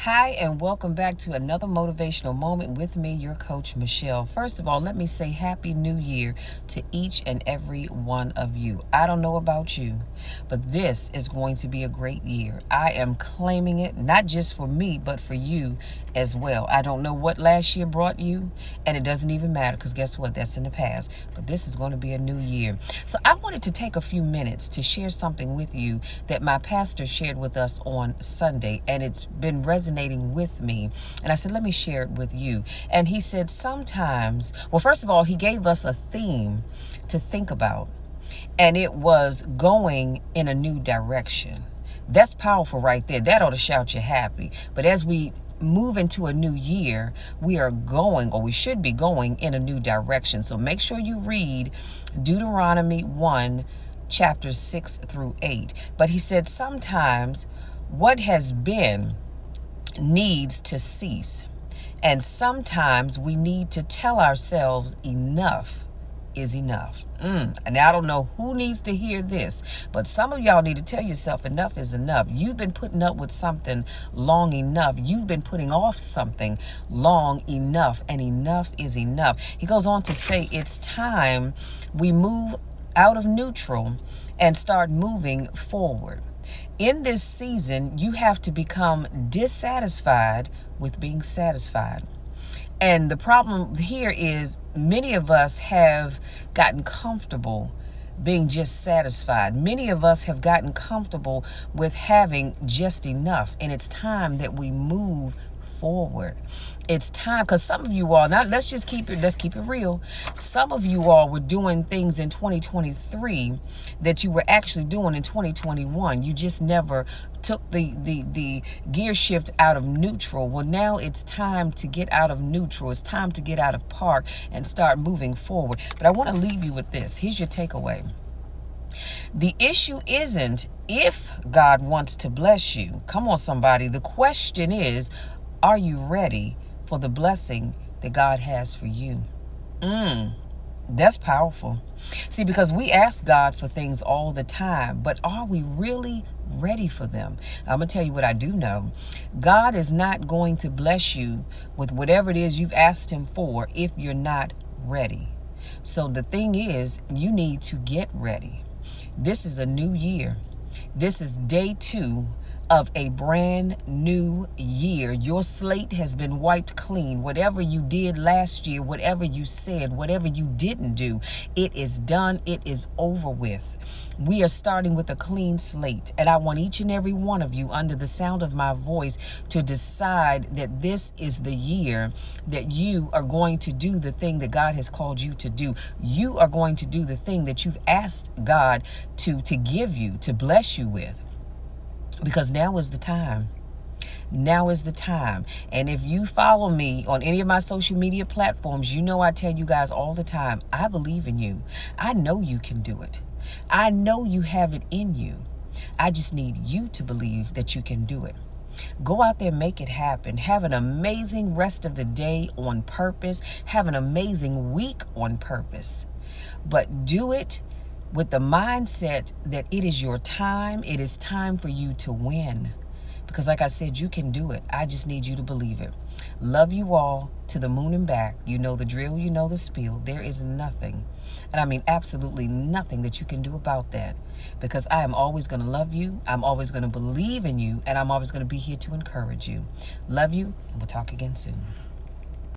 Hi, and welcome back to another motivational moment with me, your coach, Michelle. First of all, let me say Happy New Year to each and every one of you. I don't know about you, but this is going to be a great year. I am claiming it, not just for me, but for you as well. I don't know what last year brought you, and it doesn't even matter because guess what? That's in the past. But this is going to be a new year. So I wanted to take a few minutes to share something with you that my pastor shared with us on Sunday, and it's been resonating with me. And I said, let me share it with you. And he said, sometimes, well, first of all, he gave us a theme to think about, and it was going in a new direction. That's powerful right there. That ought to shout you happy. But as we move into a new year, we are going, or we should be going, in a new direction. So make sure you read Deuteronomy 1, chapters 6 through 8. But he said, sometimes what has been needs to cease. And sometimes we need to tell ourselves enough is enough. And I don't know who needs to hear this, but some of y'all need to tell yourself enough is enough. You've been putting up with something long enough. You've been putting off something long enough, and enough is enough. He goes on to say it's time we move out of neutral and start moving forward. In this season, you have to become dissatisfied with being satisfied. And the problem here is many of us have gotten comfortable being just satisfied. Many of us have gotten comfortable with having just enough. And it's time that we move forward. It's time, because some of you all, now let's keep it real. Some of you all were doing things in 2023 that you were actually doing in 2021. You just never took the gear shift out of neutral. Well, now it's time to get out of neutral. It's time to get out of park and start moving forward. But I want to leave you with this. Here's your takeaway. The issue isn't if God wants to bless you. Come on, somebody. The question is, are you ready for the blessing that God has for you? That's powerful. See, because we ask God for things all the time, but are we really ready for them? I'm going to tell you what I do know. God is not going to bless you with whatever it is you've asked him for if you're not ready. So the thing is, you need to get ready. This is a new year. This is day 2 of a brand new year. Your slate has been wiped clean. Whatever you did last year, whatever you said, whatever you didn't do, it is done. It is over with. We are starting with a clean slate. And I want each and every one of you under the sound of my voice to decide that this is the year that you are going to do the thing that God has called you to do. You are going to do the thing that you've asked God to give you, to bless you with. Because now is the time. Now is the time. And if you follow me on any of my social media platforms, you know I tell you guys all the time, I believe in you. I know you can do it. I know you have it in you. I just need you to believe that you can do it. Go out there, make it happen. Have an amazing rest of the day on purpose. Have an amazing week on purpose. But do it with the mindset that it is your time. It is time for you to win. Because like I said, you can do it. I just need you to believe it. Love you all to the moon and back. You know the drill, you know the spiel. There is nothing, and I mean absolutely nothing that you can do about that. Because I am always going to love you. I'm always going to believe in you. And I'm always going to be here to encourage you. Love you, and we'll talk again soon.